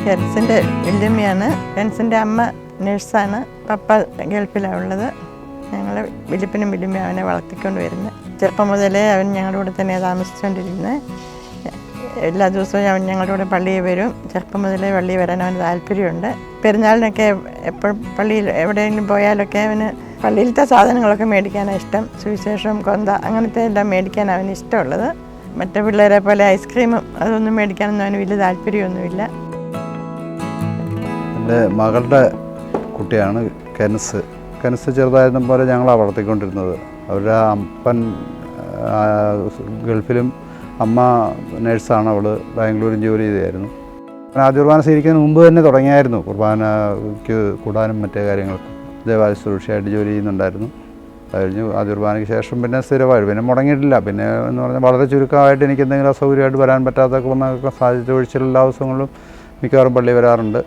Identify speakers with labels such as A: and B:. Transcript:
A: കെൻസിൻ്റെ വല്യമ്മയാണ്. കെൻസിൻ്റെ അമ്മ നഴ്സാണ്. പപ്പ ഗൾഫിലാണ് ഉള്ളത്. ഞങ്ങൾ വിലിപ്പനും വല്യമ്മ അവനെ വളർത്തിക്കൊണ്ട് വരുന്നത്. ചെറുപ്പം മുതലേ അവൻ ഞങ്ങളുടെ കൂടെ തന്നെയാണ് താമസിച്ചുകൊണ്ടിരുന്നത്. എല്ലാ ദിവസവും അവൻ ഞങ്ങളുടെ കൂടെ പള്ളിയിൽ വരും. ചെറുപ്പം മുതലേ പള്ളിയിൽ വരാൻ അവന് താല്പര്യമുണ്ട്. പെരുന്നാളിനൊക്കെ എപ്പോഴും പള്ളിയിൽ എവിടെയെങ്കിലും പോയാലൊക്കെ അവന് പള്ളിയിലത്തെ സാധനങ്ങളൊക്കെ മേടിക്കാനാണ് ഇഷ്ടം. സുവിശേഷം, കൊന്ത അങ്ങനത്തെ എല്ലാം മേടിക്കാൻ അവന് ഇഷ്ടമുള്ളത്. മറ്റു പിള്ളേരെ പോലെ ഐസ്ക്രീമും അതൊന്നും മേടിക്കാനൊന്നും അവന് വലിയ താല്പര്യമൊന്നുമില്ല.
B: എൻ്റെ മകളുടെ കുട്ടിയാണ് കെൻസ്. ചെറുതായിരുന്ന പോലെ ഞങ്ങളാണ് വളർത്തിക്കൊണ്ടിരുന്നത്. അവരുടെ അപ്പൻ ഗൾഫിലും അമ്മ നേഴ്സാണ്. അവൾ ബാംഗ്ലൂരിൽ ജോലി ചെയ്തായിരുന്നു. ആദ്യ കുർബാന സ്വീകരിക്കുന്നതിന് മുമ്പ് തന്നെ തുടങ്ങിയായിരുന്നു കുർബാനയ്ക്ക് കൂടാനും മറ്റേ കാര്യങ്ങൾക്കും. ദേവാലയ സുരക്ഷയായിട്ട് ജോലി ചെയ്യുന്നുണ്ടായിരുന്നു. കഴിഞ്ഞു ആദ്യ കുർബാനയ്ക്ക് ശേഷം പിന്നെ സ്ഥിരമായിട്ട് പിന്നെ മുടങ്ങിയിട്ടില്ല. പിന്നെ എന്ന് പറഞ്ഞാൽ വളരെ ചുരുക്കമായിട്ട് എനിക്ക് എന്തെങ്കിലും അസൗകര്യമായിട്ട് വരാൻ പറ്റാത്തൊക്കെ വന്നൊക്കെ സാധിച്ച ഒഴിച്ചുള്ള എല്ലാ ദിവസങ്ങളിലും മിക്കവാറും പള്ളി വരാറുണ്ട്.